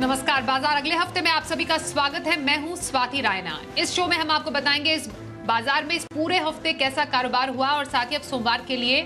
नमस्कार। बाजार अगले हफ्ते में आप सभी का स्वागत है। मैं हूं स्वाति रायना। इस शो में हम आपको बताएंगे इस बाजार में इस पूरे हफ्ते कैसा कारोबार हुआ और साथ ही अब सोमवार के लिए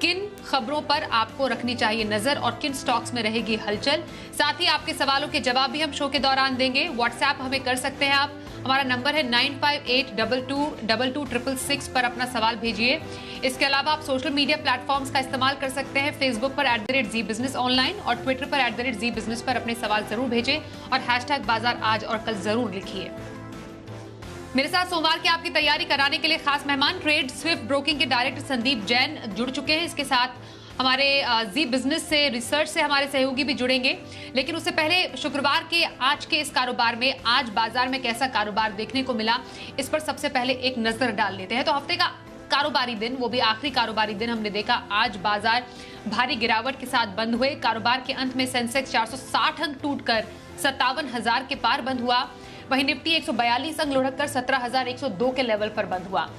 किन खबरों पर आपको रखनी चाहिए नजर और किन स्टॉक्स में रहेगी हलचल। साथ ही आपके सवालों के जवाब भी हम शो के दौरान देंगे। व्हाट्सएप हमें कर सकते हैं आप। हमारा नंबर है 9582226666 पर अपना सवाल भेजिए। इसके अलावा आप सोशल मीडिया प्लेटफॉर्म्स का इस्तेमाल कर सकते हैं। फेसबुक पर @ZBusiness ऑनलाइन और ट्विटर पर @ZBusiness पर अपने सवाल जरूर भेजें और #बाजार आज और कल जरूर लिखिए। मेरे साथ सोमवार की आपकी तैयारी कराने के लिए खास मेहमान ट्रेड स्विफ्ट ब्रोकिंग के डायरेक्टर संदीप जैन जुड़ चुके हैं। इसके साथ हमारे जी बिजनेस से रिसर्च से हमारे सहयोगी भी जुड़ेंगे। लेकिन उससे पहले शुक्रवार के आज के इस कारोबार में आज बाजार में कैसा कारोबार देखने को मिला, इस पर सबसे पहले एक नजर डाल लेते हैं। तो हफ्ते का कारोबारी दिन, वो भी आखिरी कारोबारी दिन, हमने देखा आज बाजार भारी गिरावट के साथ बंद हुए। कारोबार के अंत में सेंसेक्स 460 अंक टूटकर 57,000 के पार बंद हुआ। वहीं निफ्टी 142 अंक लुढ़ककर 17,102 के लेवल पर बंद हुआ।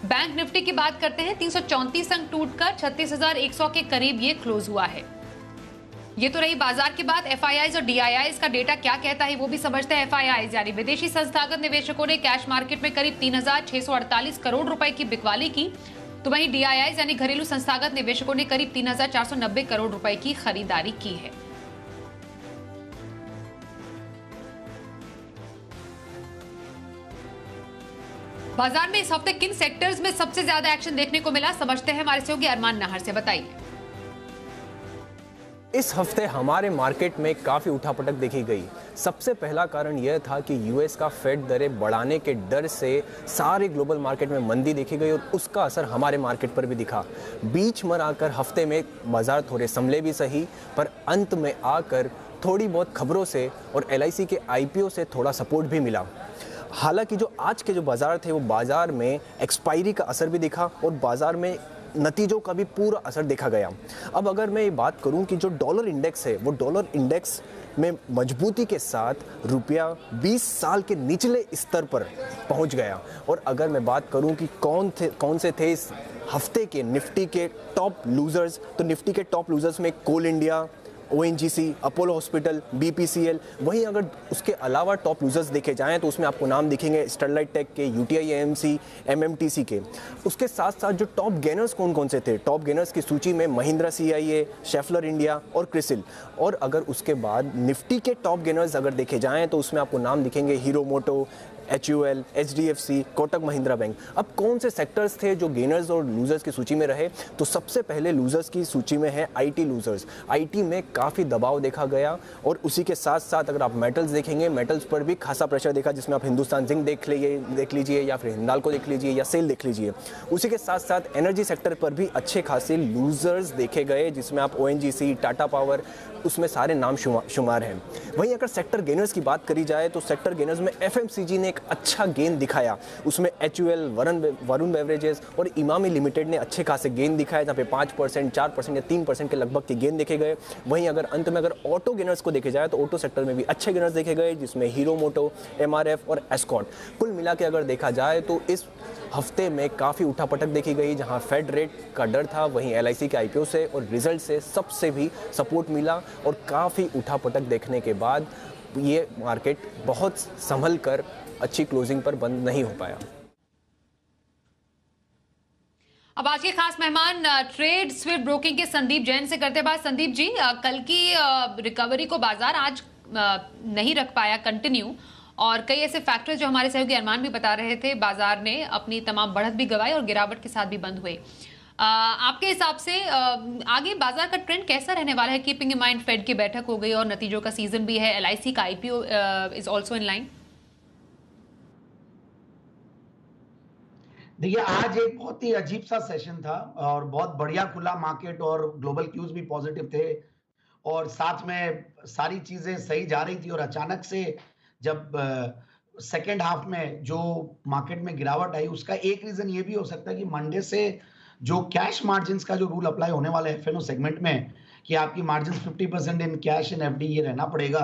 बैंक निफ्टी की बात करते हैं, 334 अंक टूटकर 36,100 के करीब ये क्लोज हुआ है। ये तो रही बाजार की बात। एफआईआईज और डीआईआईज का डेटा क्या कहता है वो भी समझते हैं। एफआईआईज यानी विदेशी संस्थागत निवेशकों ने कैश मार्केट में करीब 3,648 करोड़ रुपए की बिकवाली की, तो वहीं डीआईआईज यानी घरेलू संस्थागत निवेशकों ने करीब 3,490 करोड़ रुपए की खरीदारी की है। बाजार में इस हफ्ते किन सेक्टर्स में सबसे ज्यादा एक्शन देखने को मिला, समझते हैं हमारे सहयोगी अरमान नाहर से। बताइए। इस हफ्ते हमारे मार्केट में काफ़ी उठापटक देखी गई। सबसे पहला कारण यह था कि यूएस का फेड दरें बढ़ाने के डर से सारे ग्लोबल मार्केट में मंदी देखी गई और उसका असर हमारे मार्केट पर भी दिखा। बीच में आकर हफ्ते में बाजार थोड़े संभले भी सही, पर अंत में आकर थोड़ी बहुत खबरों से और एलआईसी के आईपीओ से थोड़ा सपोर्ट भी मिला। हालांकि जो आज के जो बाजार थे वो बाजार में एक्सपायरी का असर भी दिखा और बाजार में नतीजों का भी पूरा असर देखा गया। अब अगर मैं ये बात करूं कि जो डॉलर इंडेक्स है वो डॉलर इंडेक्स में मजबूती के साथ रुपया 20 साल के निचले स्तर पर पहुंच गया। और अगर मैं बात करूं कि कौन से थे इस हफ्ते के निफ्टी के टॉप लूजर्स, तो निफ्टी के टॉप लूजर्स में Coal India, ONGC, Apollo hospital, BPCL. वहीं अगर उसके अलावा टॉप लूजर्स देखे जाएं तो उसमें आपको नाम दिखेंगे स्टरलाइट टेक के, यूटीआई एएमसी, एमएमटीसी के। उसके साथ साथ जो टॉप गेनर्स कौन कौन से थे, टॉप गेनर्स की सूची में महिंद्रा सीआईए, शेफलर इंडिया और क्रिसिल। और अगर उसके बाद निफ्टी के टॉप गेनर्स अगर देखे जाएँ तो उसमें आपको नाम दिखेंगे हीरो मोटो, HUL, HDFC, Kotak Mahindra bank. अब कौन से सेक्टर्स थे जो गेनर्स और लूजर्स की सूची में रहे, तो सबसे पहले लूजर्स की सूची में है आईटी लूजर्स। आईटी में काफ़ी दबाव देखा गया और उसी के साथ साथ अगर आप मेटल्स देखेंगे, मेटल्स पर भी खासा प्रेशर देखा, जिसमें आप हिंदुस्तान जिंक देख लीजिए या फिर हिंडाल्को देख लीजिए या सेल देख लीजिए। उसी के साथ साथ एनर्जी सेक्टर पर भी अच्छे खासे लूजर्स देखे गए, जिसमें आप ONGC, टाटा पावर, उसमें सारे नाम शुमार हैं। वहीं अगर सेक्टर गेनर्स की बात करी जाए तो सेक्टर गेनर्स में FMCG ने एक अच्छा गेन दिखाया। उसमें HUL, वरुण बेवरेजेस और इमामी लिमिटेड ने अच्छे खासे गेन दिखाए, जहाँ पे 5%, 4% या 3% के लगभग के गेन देखे गए। वहीं अगर अंत में अगर ऑटो गेनर्स को देखे जाए तो ऑटो सेक्टर में भी अच्छे गेनर्स देखे गए, जिसमें हीरो मोटो, MRF और एस्कॉर्ट। कुल मिला के अगर देखा जाए तो इस हफ्ते में काफ़ी उठापटक देखी गई। जहां फेड रेट का डर था, वहीं एलआईसी के आईपीओ से और रिजल्ट से सबसे भी सपोर्ट मिला और काफ़ी उठापटक देखने के बाद ये मार्केट बहुत संभल कर अच्छी क्लोजिंग पर बंद नहीं हो पाया। अब आज के खास मेहमान ट्रेड स्विफ्ट ब्रोकिंग के संदीप जैन से करते बात। संदीप जी, कल की रिकवरी को बाजार आज नहीं रख पाया कंटिन्यू, और कई ऐसे फैक्टर्स जो हमारे सहयोगी अरमान भी बता रहे थे, बाजार ने अपनी तमाम बढ़त भी गंवाई और गिरावट के साथ भी बंद हुए। आपके हिसाब से आगे बाजार का ट्रेंड कैसा रहने वाला है? कीपिंग इन माइंड फेड की बैठक हो गई और नतीजों का सीजन भी है, एलआईसी का IPO is also in line. देखिए, आज एक बहुत ही अजीब सा सेशन था और बहुत बढ़िया खुला मार्केट और ग्लोबल क्यूज भी पॉजिटिव थे और साथ में सारी चीजें सही जा रही थी। और अचानक से जब सेकेंड हाफ में जो मार्केट में गिरावट आई, उसका एक रीजन ये भी हो सकता है कि मंडे से जो कैश मार्जिन का जो रूल अप्लाई होने वाला है एफएनओ सेगमेंट में, कि आपकी margin 50% in cash and FD ये रहना पड़ेगा,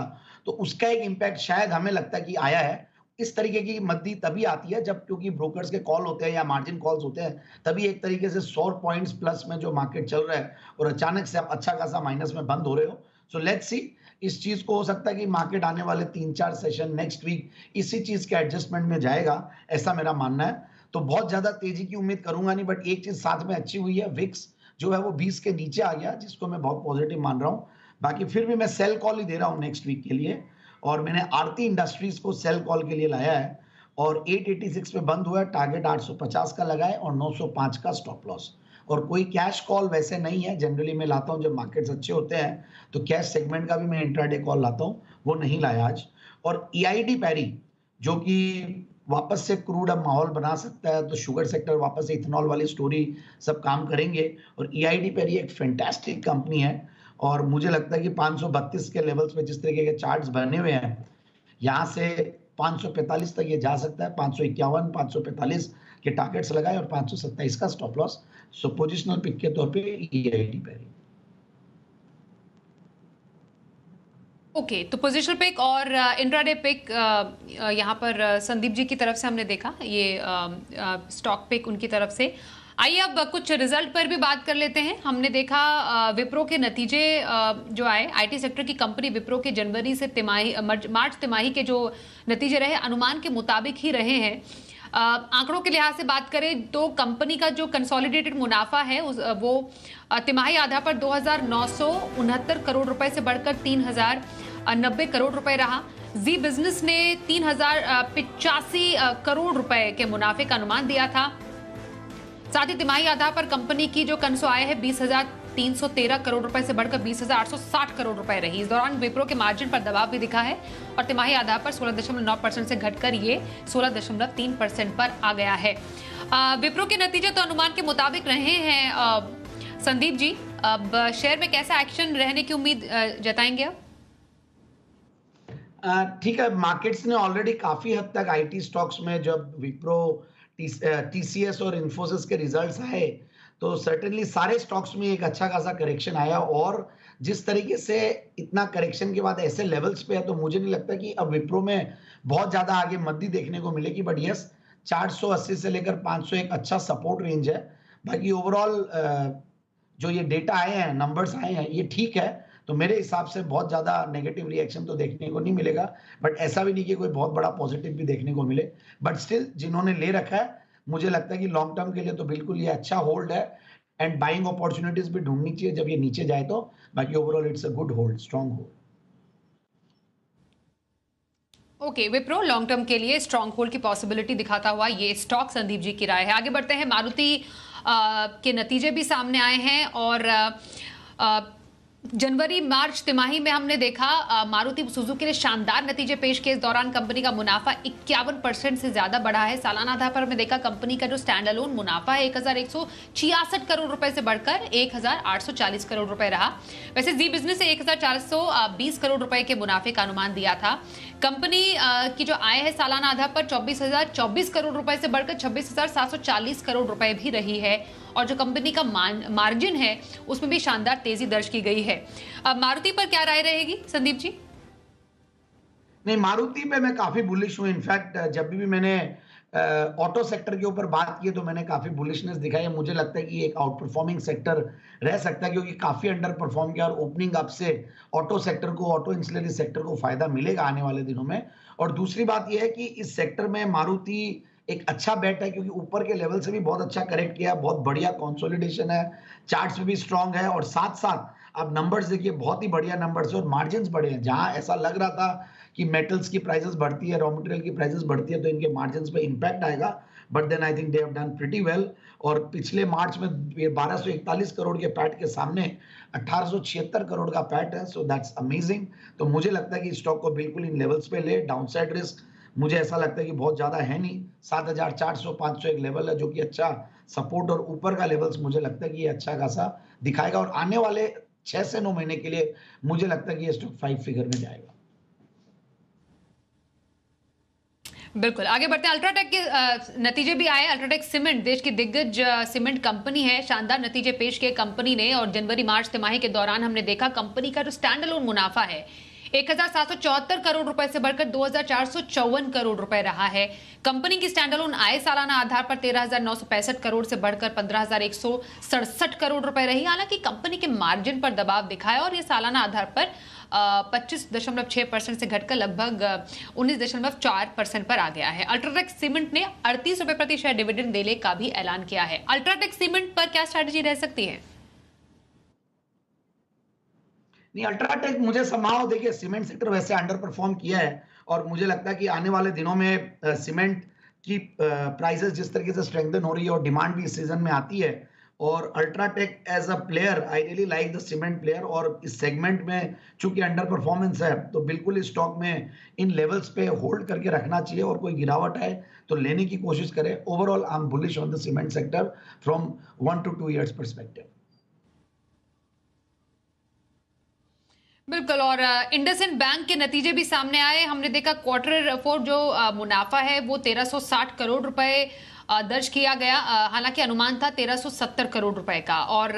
तो उसका एक इम्पैक्ट शायद हमें लगता है कि आया है। इस तरीके की मंदी तभी आती है जब, क्योंकि ब्रोकर्स के कॉल होते हैं या मार्जिन कॉल्स होते हैं, तभी एक तरीके से 100 पॉइंट्स प्लस में जो मार्केट चल रहा है और अचानक से आप अच्छा खासा माइनस में बंद हो रहे हो। सो लेट्स सी, इस चीज को हो सकता है कि मार्केट आने वाले 3-4 सेशन नेक्स्ट वीक इसी चीज के एडजस्टमेंट में जाएगा, ऐसा मेरा मानना है। तो बहुत ज्यादा तेजी की उम्मीद करूंगा नहीं, बट एक चीज साथ में अच्छी हुई है, विक्स जो है वो 20 के नीचे आ गया, जिसको मैं बहुत पॉजिटिव मान रहा हूं। बाकी फिर भी मैं सेल कॉल ही दे रहा हूं नेक्स्ट वीक के लिए, और मैंने आरती इंडस्ट्रीज को सेल कॉल के लिए लाया है, और 886 पे बंद हुआ है, टारगेट 850 का लगा है और 905 का स्टॉप लॉस। और कोई कैश कॉल वैसे नहीं है, जनरली मैं लाता हूं जब मार्केट्स अच्छे होते हैं तो कैश सेगमेंट का भी मैं इंट्राडे कॉल लाता हूं, वो नहीं लाया आज। और ईआईडी पैरी जो कि वापस से क्रूड अब माहौल बना सकता है, तो शुगर सेक्टर वापस से इथेनॉल वाली स्टोरी सब काम करेंगे, और ईआईडी पैरी एक फैंटास्टिक कंपनी है, और मुझे लगता है कि 532 के लेवल्स पे जिस तरीके के चार्ट्स बने हुए हैं, यहाँ से 545 तक ये जा सकता है, 551 545 के टारगेट्स लगाए और 527 का स्टॉप लॉस। सो पोजिशनल पिक के तौर पे ईआईडी पैरी। ओके, तो पोजिशनल पिक और इंट्राडे पिक यहाँ पर संदीप जी की तरफ से हमने देखा, ये स्टॉक पिक उनकी तरफ से। आइए अब कुछ रिजल्ट पर भी बात कर लेते हैं। हमने देखा विप्रो के नतीजे जो आए, आईटी सेक्टर की कंपनी विप्रो के जनवरी से मार्च तिमाही के जो नतीजे रहे अनुमान के मुताबिक ही रहे हैं। आंकड़ों के लिहाज से बात करें तो कंपनी का जो कंसोलिडेटेड मुनाफा है वो तिमाही आधार पर 2,969 करोड़ रुपए से बढ़कर 3,090 करोड़ रुपए रहा। जी बिजनेस ने 3,085 करोड़ रुपए के मुनाफे का अनुमान दिया था। साथ ही तिमाही आधार पर कंपनी की जो कंसो आय है 20,313 करोड़ रुपए से बढ़कर 20,860 करोड़ रुपए रही। इस दौरान विप्रो के मार्जिन पर दबाव भी दिखा है और तिमाही आधार पर 16.9% से घटकर ये 16.3% पर आ गया है। विप्रो के नतीजे तो अनुमान के मुताबिक रहे हैं। संदीप जी, अब शेयर में कैसा एक्शन रहने की उम्मीद जताएंगे अब? ठीक है, मार्केट्स ने ऑलरेडी काफी हद तक आईटी स्टॉक्स में जब विप्रो टीसीएस और इन्फोसिस के रिजल्ट्स आए तो सर्टेनली सारे स्टॉक्स में एक अच्छा खासा करेक्शन आया, और जिस तरीके से इतना करेक्शन के बाद ऐसे लेवल्स पे है तो मुझे नहीं लगता कि अब विप्रो में बहुत ज्यादा आगे मद्दी देखने को मिलेगी। बट यस, 480 से लेकर 500 एक अच्छा सपोर्ट रेंज है। बाकी ओवरऑल जो ये डेटा आए हैं, नंबर्स आए हैं, ये ठीक है, तो मेरे हिसाब से बहुत ज्यादा नेगेटिव रिएक्शन तो देखने को नहीं मिलेगा, बट ऐसा भी नहीं कि कोई बहुत बड़ा पॉजिटिव भी देखने को मिले। बट स्टिल जिन्होंने ले रखा है, मुझे लगता है कि लॉन्ग टर्म के लिए तो बिल्कुल ये अच्छा होल्ड है, एंड बाइंग अपॉर्चुनिटीज भी ढूंढनी चाहिए जब ये नीचे जाए तो। बाकी overall it's a good hold, strong hold. Okay, Wipro long term के लिए स्ट्रांग होल्ड की पॉसिबिलिटी दिखाता हुआ ये स्टॉक संदीप जी की राय है। आगे बढ़ते हैं, मारुति के नतीजे भी सामने आए हैं और जनवरी मार्च तिमाही में हमने देखा मारुति सुजुकी ने शानदार नतीजे पेश किए। इस दौरान कंपनी का मुनाफा 51% से ज्यादा बढ़ा है। सालाना आधार पर हमने देखा कंपनी का जो स्टैंड अलोन मुनाफा है 1,166 करोड़ रुपए से बढ़कर 1,840 करोड़ रुपए रहा। वैसे जी बिजनेस से 1,420 करोड़ रुपए के मुनाफे का अनुमान दिया था। कंपनी की जो आय है सालाना आधार पर 24,024 करोड़ रुपए से बढ़कर 26,740 करोड़ रुपए भी रही है, और जो कंपनी का मार्जिन है उसमें भी शानदार तेजी दर्ज की गई है। अब मारुति पर क्या राय रहेगी संदीप जी? नहीं, मारुति पे मैं काफी बुलिश हूं। इनफैक्ट जब भी मैंने ऑटो सेक्टर के ऊपर बात की तो मैंने काफी बुलिशनेस दिखाई है। मुझे लगता है कि एक आउट परफॉर्मिंग सेक्टर रह सकता है, क्योंकि काफी अंडर परफॉर्म किया, और ओपनिंग अप से ऑटो सेक्टर को, ऑटो इंसुलरी सेक्टर को फायदा मिलेगा आने वाले दिनों में। और दूसरी बात यह है कि इस सेक्टर में मारुति एक अच्छा बेट है, क्योंकि ऊपर के लेवल से भी बहुत अच्छा करेक्ट किया, बहुत बढ़िया कंसोलिडेशन है, चार्ट्स में भी स्ट्रांग है, और साथ साथ आप नंबर्स देखिए, बहुत ही बढ़िया नंबर्स है और मार्जिन्स बढ़े हैं। जहां ऐसा लग रहा था कि मेटल्स की प्राइसेस बढ़ती है, रॉ मटेरियल की प्राइसेस बढ़ती है, तो इनके मार्जिन्स पे इंपैक्ट आएगा, but then I think they have done pretty well. और पिछले मार्च में 1241 करोड़ के पैट के सामने 1876 करोड़ का पैट है, सो दैट्स अमेजिंग। तो मुझे लगता है कि स्टॉक को बिल्कुल इन लेवल्स पे ले। डाउनसाइड रिस्क मुझे ऐसा लगता है कि बहुत ज्यादा है नहीं। 7,400-500 एक लेवल है जो कि अच्छा सपोर्ट, और ऊपर का लेवल्स मुझे लगता है कि ये अच्छा खासा दिखाएगा, और आने वाले 6 से 9 महीने के लिए मुझे लगता है कि ये स्टॉक 5 फिगर में जाएगा। बिल्कुल, आगे बढ़ते हैं। अल्ट्राटेक के नतीजे भी आए। अल्ट्राटेक सीमेंट देश की दिग्गज सीमेंट कंपनी है। शानदार नतीजे पेश किए कंपनी ने, और जनवरी मार्च तिमाही के दौरान हमने देखा कंपनी का जो स्टैंड अलोन मुनाफा है 1774 करोड़ रुपए से बढ़कर 2454 करोड़ रुपए रहा है। कंपनी की स्टैंडअलोन आय सालाना आधार पर 13,965 करोड़ से बढ़कर 15,167 करोड़ रुपए रही। हालांकि कंपनी के मार्जिन पर दबाव दिखा है और ये सालाना आधार पर 25.6% से घटकर लगभग 19.4% पर आ गया है। अल्ट्राटेक सीमेंट ने 38 रुपए प्रति शेयर डिविडेंड देने का भी ऐलान किया है। अल्ट्राटेक सीमेंट पर क्या स्ट्रैटेजी रह सकती है? नहीं, अल्ट्राटेक मुझे संभाव, देखिए सीमेंट सेक्टर वैसे अंडर परफॉर्म किया है और मुझे लगता है कि आने वाले दिनों में सीमेंट की प्राइसेस जिस तरीके से स्ट्रेंथन हो रही है और डिमांड भी इस सीजन में आती है, और UltraTech as a player I really like the cement player, और इस सेगमेंट में चूंकि अंडर परफॉर्मेंस है तो बिल्कुल इस स्टॉक में इन लेवल्स पे होल्ड करके रखना चाहिए और कोई गिरावट आए तो लेने की कोशिश करें। Overall I am bullish on the cement sector from 1 to 2 years perspective. बिल्कुल, और इंडसइंड बैंक के नतीजे भी सामने आए। हमने देखा क्वार्टर 4 जो मुनाफा है वो 1360 करोड़ रुपए दर्ज किया गया। हालांकि अनुमान था 1370 करोड़ रुपए का, और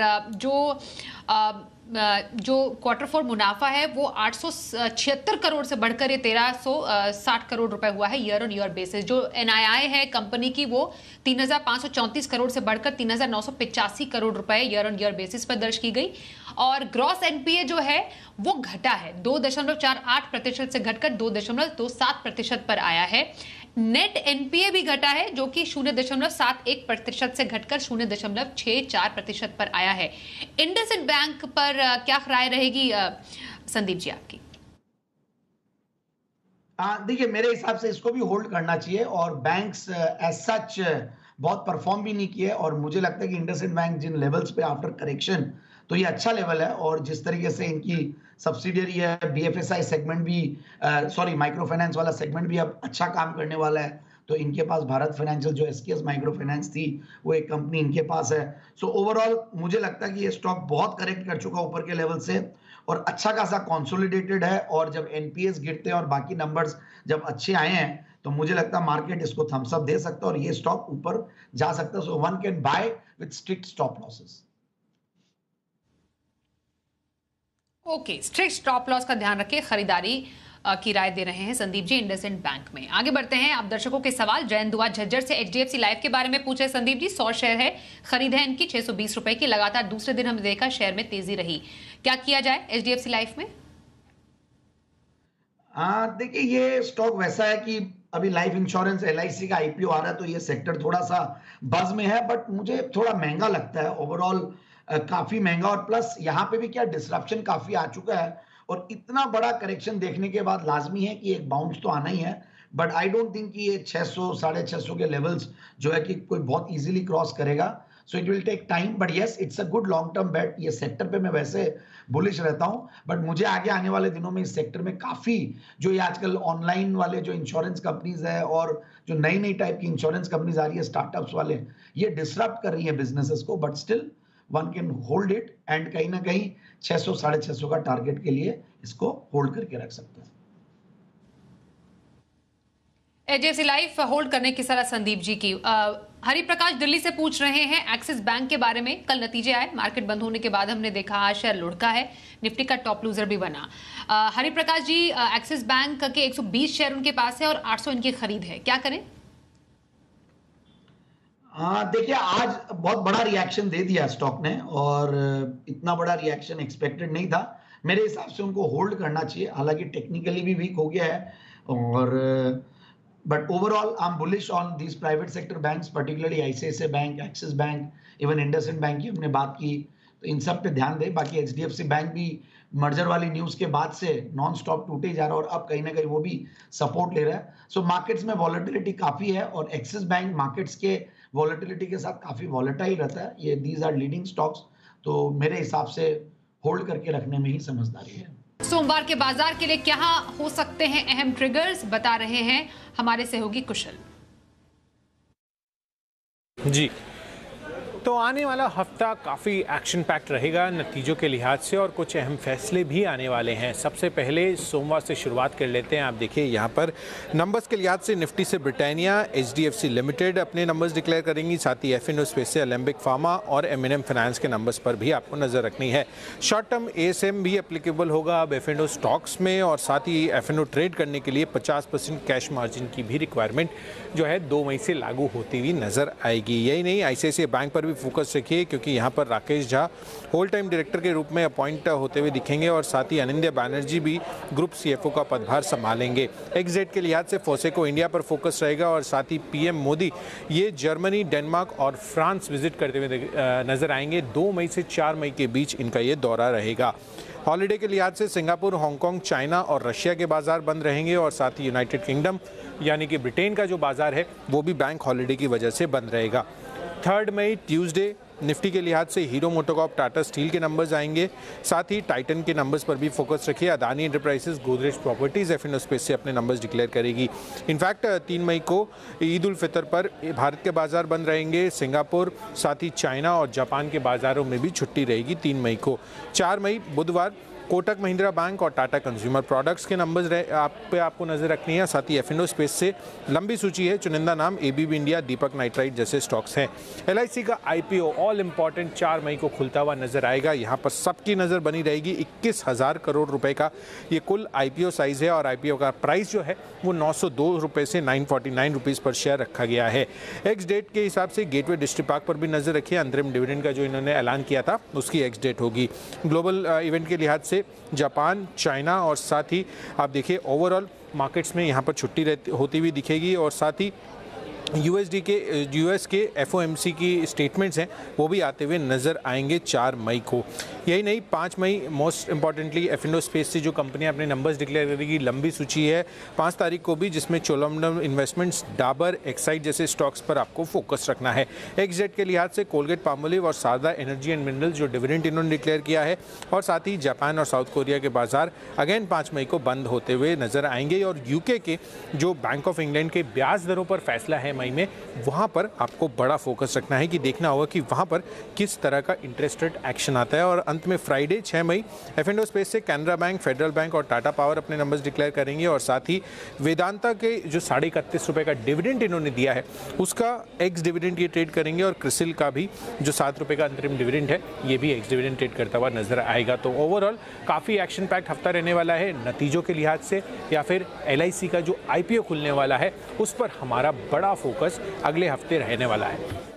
जो क्वार्टर 4 मुनाफा है वो 876 करोड़ से बढ़कर ये 1360 करोड़ रुपए हुआ है ईयर ऑन ईयर बेसिस। जो एनआईआई है कंपनी की वो 3534 करोड़ से बढ़कर 3985 करोड़ रुपए ईयर ऑन ईयर बेसिस पर दर्ज की गई। और ग्रॉस एनपीए जो है वो घटा है 2.48% से घटकर 2.27% पर आया है। नेट एनपीए भी घटा है जो कि 0.71% से घटकर 0.64% पर आया है। इंडसइंड बैंक पर क्या राय रहेगी संदीप जी आपकी? देखिए मेरे हिसाब से इसको भी होल्ड करना चाहिए, और बैंक्स एज सच बहुत परफॉर्म भी नहीं किए, और मुझे लगता है कि इंडसइंड बैंक जिन लेवल्स पे आफ्टर करेक्शन, तो ये अच्छा लेवल है, और जिस तरीके से इनकी सब्सिडियरी है बीएफएसआई सेगमेंट भी, सॉरी माइक्रो फाइनेंस वाला सेगमेंट भी अब अच्छा काम करने वाला है, तो इनके पास भारत फाइनेंशियल जो एसकेएस माइक्रो फाइनेंस थी वो एक कंपनी इनके पास है। सो ओवरऑल मुझे लगता है कि ये स्टॉक बहुत करेक्ट कर चुका ऊपर के लेवल से और अच्छा खासा कंसोलिडेटेड है, और जब एनपीएस गिरते हैं और बाकी नंबर्स जब अच्छे आए हैं तो मुझे लगता है मार्केट इसको थम्स अप दे सकता है और ये स्टॉक ऊपर जा सकता है। So one can buy with strict stop losses. Okay, strict stop loss का ध्यान रखें, खरीदारी की राय दे रहे हैं संदीप जी इंडसइंड बैंक में। आगे बढ़ते हैं, आप दर्शकों के सवाल। जयंत दुआ झज्जर से एचडीएफसी लाइफ के बारे में पूछे संदीप जी। 100 शेयर है, खरीद है इनकी 620 रुपए की। लगातार दूसरे दिन हमने देखा शेयर में तेजी रही, क्या किया जाए एचडीएफसी लाइफ में? देखिए ये स्टॉक वैसा है कि अभी लाइफ इंश्योरेंस एलआईसी का आईपीओ आ रहा है तो ये सेक्टर थोड़ा सा बज में है, बट मुझे थोड़ा महंगा लगता है ओवरऑल, काफी महंगा, और प्लस यहाँ पे भी क्या डिसरप्शन काफी आ चुका है और इतना बड़ा करेक्शन देखने के बाद लाजमी है कि एक बाउंस तो आना ही है, बट आई डोंट थिंक कि ये 600 650 के लेवल्स जो है कि कोई बहुत इजीली क्रॉस करेगा। So it will take time, but yes it's a good long term bet. ये सेक्टर पे मैं वैसे बुलिश रहता हूं, बट मुझे आगे आने वाले दिनों में इस सेक्टर में काफी जो ये आजकल ऑनलाइन वाले जो इंश्योरेंस कंपनीज है और जो नई नई टाइप की इंश्योरेंस कंपनीज आ रही है स्टार्टअप्स वाले, ये डिसरप्ट कर रही है बिजनेसेस को, but still one can hold it, and कहीं ना कहीं 600 650 का टारगेट के लिए इसको होल्ड करके रख सकते हैं। एचडीएफसी लाइफ होल्ड करने की सलाह संदीप जी की। हरिप्रकाश दिल्ली से पूछ रहे हैं एक्सिस बैंक के बारे में। कल नतीजे आए, मार्केट बंद होने के बाद हमने देखा आज शेयर लुढ़का है, निफ्टी का टॉप लूजर भी बना। हरिप्रकाश जी, एक्सिस बैंक के 120 शेयर उनके पास है और 800 इनकी खरीद है, क्या करें? देखिए आज बहुत बड़ा रिएक्शन दे दिया स्टॉक ने, और इतना बड़ा रिएक्शन एक्सपेक्टेड नहीं था। मेरे हिसाब से उनको होल्ड करना चाहिए, हालांकि टेक्निकली भी वीक हो गया है, और but overall I am bullish on these private sector banks, particularly ICICI bank, axis bank, even IndusInd bank की हमने बात की, तो इन सब पे ध्यान दें। बाकी एचडीएफसी बैंक भी मर्जर वाली न्यूज के बाद से नॉन स्टॉप टूटे जा रहा है और अब कहीं ना कहीं वो भी सपोर्ट ले रहा है। सो मार्केट्स में वॉलेटिलिटी काफी है, और एक्सिस बैंक मार्केट्स के वॉलेटिलिटी के साथ काफी वॉलेटाइल रहता है। ये दीज आर लीडिंग स्टॉक्स, तो मेरे हिसाब से होल्ड करके रखने में ही समझदारी है। सोमवार के बाजार के लिए क्या हो सकते हैं अहम ट्रिगर्स, बता रहे हैं हमारे सहयोगी कुशल जी। तो आने वाला हफ्ता काफ़ी एक्शन पैक्ड रहेगा नतीजों के लिहाज से और कुछ अहम फैसले भी आने वाले हैं। सबसे पहले सोमवार से शुरुआत कर लेते हैं। आप देखिए यहाँ पर नंबर्स के लिहाज से निफ्टी से ब्रिटानिया, HDFC लिमिटेड अपने नंबर्स डिक्लेयर करेंगी, साथ ही F&O स्पेस से एलेंबिक फार्मा और M&M फाइनेंस के नंबर्स पर भी आपको नज़र रखनी है। शॉर्ट टर्म ASM भी एप्लीकेबल होगा अब F&O स्टॉक्स में और साथ ही F&O ट्रेड करने के लिए 50% कैश मार्जिन की भी रिक्वायरमेंट जो है 2 मई से लागू होती हुई नजर आएगी। यही नहीं, ICICI बैंक पर भी फोकस रखिए क्योंकि यहाँ पर Rakesh Jha whole time director के रूप में अपॉइंट होते हुए दिखेंगे और साथ ही अनिंद्या बैनर्जी भी ग्रुप CFO का पदभार संभालेंगे। एक्सडेट के लिहाज से फोसेको इंडिया पर फोकस रहेगा और साथ ही PM मोदी ये जर्मनी, डेनमार्क और फ्रांस विजिट करते हुए नजर आएंगे। 2 मई से 4 मई के बीच इनका ये दौरा रहेगा। हॉलीडे के लिहाज से सिंगापुर, हांगकांग, चाइना और रशिया के बाजार बंद रहेंगे और साथ ही यूनाइटेड किंगडम यानी कि ब्रिटेन का जो बाजार है वो भी बैंक हॉलीडे की वजह से बंद रहेगा। 3 मई ट्यूसडे निफ्टी के लिहाज से हीरो मोटोकॉर्प, टाटा स्टील के नंबर्स आएंगे, साथ ही टाइटन के नंबर्स पर भी फोकस रखिए। Adani enterprises, Godrej properties, F&O space से अपने नंबर्स डिक्लेयर करेगी। इनफैक्ट 3 मई को ईद उल फितर पर भारत के बाजार बंद रहेंगे, सिंगापुर, साथ ही चाइना और जापान के बाजारों में भी छुट्टी रहेगी 3 मई को। 4 मई बुधवार कोटक महिंद्रा बैंक और टाटा कंज्यूमर प्रोडक्ट्स के नंबर्स आपको नजर रखनी है। साथ ही F&O स्पेस से लंबी सूची है, चुनिंदा नाम ABB इंडिया, दीपक नाइट्राइट जैसे स्टॉक्स हैं। LIC का IPO ऑल इंपॉर्टेंट 4 मई को खुलता हुआ नजर आएगा। यहाँ पर सबकी नज़र बनी रहेगी। 21,000 करोड़ रुपए का ये कुल IPO साइज है और IPO का प्राइस जो है वो 902 रुपये से 949 रुपीज़ पर शेयर रखा गया है। एक्स डेट के हिसाब से गेटवे डिस्ट्रिक्ट पार्क पर भी नजर रखिए। अंतरिम डिविडेंड का जो इन्होंने ऐलान किया था उसकी एक्स डेट होगी। ग्लोबल इवेंट के लिहाज से जापान, चाइना और साथ ही आप देखिए ओवरऑल मार्केट्स में यहाँ पर छुट्टी होती हुई दिखेगी और साथ ही US के FOMC की स्टेटमेंट्स हैं वो भी आते हुए नज़र आएंगे 4 मई को। यही नहीं, 5 मई मोस्ट इंपॉर्टेंटली F&O स्पेस से जो कंपनियां अपने नंबर्स डिक्लेयर करेगी लंबी सूची है 5 तारीख को भी, जिसमें चोलामंडलम इन्वेस्टमेंट्स, डाबर, एक्साइड जैसे स्टॉक्स पर आपको फोकस रखना है। एक्सजेट के लिहाज से कोलगेट पामोलिव और सारदा एनर्जी एंड मिनरल्स जो डिविडेंड इन्होंने डिक्लेयर किया है और साथ ही जापान और साउथ कोरिया के बाजार अगेन 5 मई को बंद होते हुए नजर आएंगे और UK के जो बैंक ऑफ इंग्लैंड के ब्याज दरों पर फैसला है मई में, वहां पर आपको बड़ा फोकस रखना है कि देखना होगा कि वहां पर किस तरह का इंटरेस्ट रेट एक्शन आता है। और अंत में फ्राइडे 6 मई F&O स्पेस से कैनरा बैंक, फेडरल बैंक और टाटा पावर अपने नंबर्स डिक्लेयर करेंगे और साथ ही वेदांता के जो 31.5 रुपए का डिविडेंड इन्होंने दिया है उसका एक्स डिविडेंड ये ट्रेड करेंगे और क्रिसिल का भी जो 7 रुपए का अंतरिम डिविडेंड है ये भी एक्स डिविडेंड ट्रेड करता हुआ नजर आएगा। तो ओवरऑल काफी एक्शन पैक्ड हफ्ता रहने वाला है नतीजों के लिहाज से या फिर LIC का जो IPO खुलने वाला है उस पर हमारा बड़ा फोकस अगले हफ्ते रहने वाला है।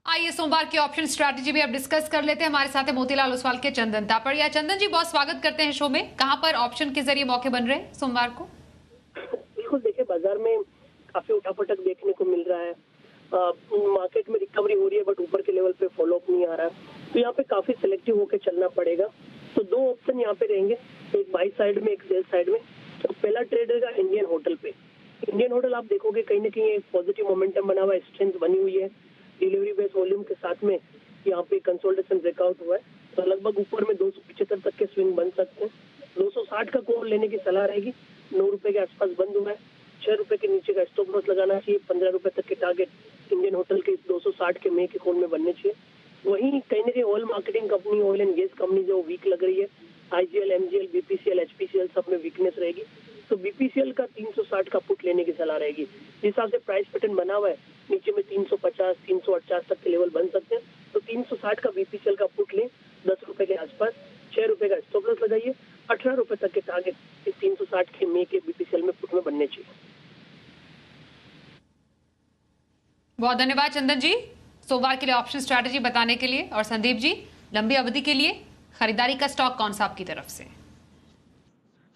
आइए सोमवार की ऑप्शन स्ट्रैटेजी भी अब डिस्कस कर लेते हैं। हमारे साथ है मोतीलाल ओसवाल के चंदन तापड़िया। चंदन जी, बहुत स्वागत करते हैं शो में। कहां पर ऑप्शन के जरिए मौके बन रहे हैं सोमवार को? बिल्कुल, देखिए बाजार में काफी उठापटक देखने को मिल रहा है। मार्केट में रिकवरी हो रही है बट ऊपर के लेवल पे फॉलो अप नहीं आ रहा है, तो यहाँ पे काफी सिलेक्टिव होकर चलना पड़ेगा। तो 2 ऑप्शन यहाँ पे रहेंगे, एक बाई साइड में, एक सेल साइड में। तो पहला ट्रेड रहेगा इंडियन होटल पे। इंडियन होटल आप देखोगे कहीं ना कहीं एक पॉजिटिव मोमेंटम बना हुआ है, स्ट्रेंथ बनी हुई है, डिलीवरी बेस वॉल्यूम के साथ में यहाँ पे कंसोलिडेशन ब्रेकआउट हुआ है, तो लगभग ऊपर में 275 तक के स्विंग बन सकते हैं। 260 का कॉल लेने की सलाह रहेगी। 9 रुपए के आसपास बंद हुआ है, 6 रुपए के नीचे का स्टॉप लॉस लगाना चाहिए। 15 रुपए तक के टारगेट इंडियन होटल के 260 के मे के कॉल में बनने चाहिए। वहीं कहीं ना कहीं oil marketing company, oil and gas company जो वीक लग रही है, IGL, MGL, BPCL, HPCL सब में वीकनेस रहेगी। तो BPCL का 360 का पुट लेने की सलाह रहेगी। जिस हिसाब से प्राइस पैटर्न बना हुआ है, नीचे में 350, 350 तक के लेवल बन सकते हैं। तो 360 का BPCL का पुट लें 10 रुपए के आसपास, 6 रुपए का स्टॉप लॉस लगाइए। 18 रुपए तक के टारगेट इस 360 के मे के BPCL में पुट में बनने चाहिए। बहुत धन्यवाद चंदन जी सोमवार के लिए ऑप्शन स्ट्रैटेजी बताने के लिए। और संदीप जी, लंबी अवधि के लिए खरीदारी का स्टॉक कौन सा आपकी तरफ से?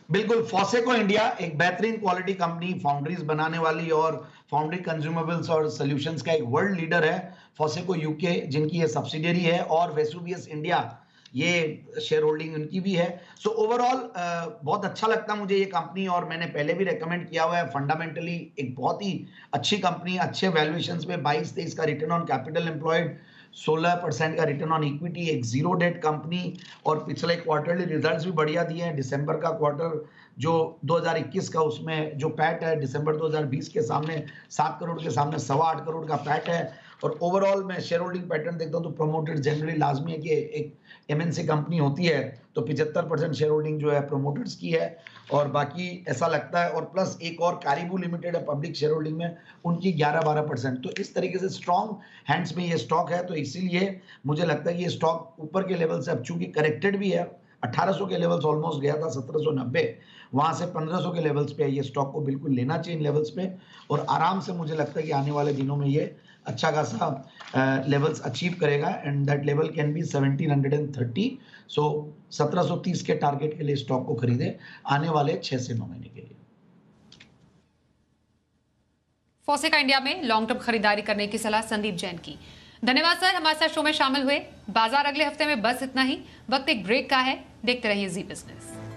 बिल्कुल, फोसेको इंडिया एक बेहतरीन क्वालिटी कंपनी, फाउंड्रीज बनाने वाली और फाउंड्री कंज्यूमेबल्स और सॉल्यूशंस का एक वर्ल्ड लीडर है फोसेको UK, जिनकी ये सब्सिडियरी है, और वेसुवियस इंडिया ये शेयर होल्डिंग उनकी भी है। सो ओवरऑल बहुत अच्छा लगता मुझे ये कंपनी, और मैंने पहले भी रेकमेंड किया हुआ है। फंडामेंटली एक बहुत ही अच्छी कंपनी, अच्छे वैल्यूएशंस में 22-23 का रिटर्न ऑन कैपिटल एम्प्लॉयड, 16% का रिटर्न ऑन इक्विटी, एक जीरो डेट कंपनी, और पिछले क्वार्टरली रिजल्ट्स भी बढ़िया दिए हैं। दिसंबर का क्वार्टर जो 2021 का उसमें जो पैट है दिसंबर 2020 के सामने 7 करोड़ के सामने 8.25 करोड़ का पैट है। और ओवरऑल मैं शेयर होल्डिंग पैटर्न देखता हूं तो प्रोमोटेड जनरली लाजमी है कि एक एमएनसी कंपनी होती है तो 75% शेयर होल्डिंग जो है प्रोमोटर्स की है और बाकी ऐसा लगता है। और प्लस एक और कारिबू लिमिटेड है पब्लिक शेयर होल्डिंग में, उनकी 11-12%। तो इस तरीके से स्ट्रॉन्ग हैंड्स में ये स्टॉक है, तो इसीलिए मुझे लगता है कि ये स्टॉक ऊपर के लेवल से अब चूंकि करेक्टेड भी है, 1800 के लेवल्स ऑलमोस्ट गया था, 1790, वहां से 1500 के लेवल्स पे ये स्टॉक को बिल्कुल लेना चाहिए इन लेवल्स पे। और आराम से मुझे लगता है कि आने वाले दिनों में ये अच्छा खासा लेवल्स अचीव करेगा and that level can be 1730। सो 1730 के टारगेट के लिए स्टॉक को खरीदे आने वाले 6 से 9 महीने के लिए। फोसेका इंडिया में लॉन्ग टर्म खरीदारी करने की सलाह संदीप जैन की। धन्यवाद सर, हमारे साथ शो में शामिल हुए। बाजार अगले हफ्ते में बस इतना ही। वक्त एक ब्रेक का है, देखते रहिए जी बिजनेस।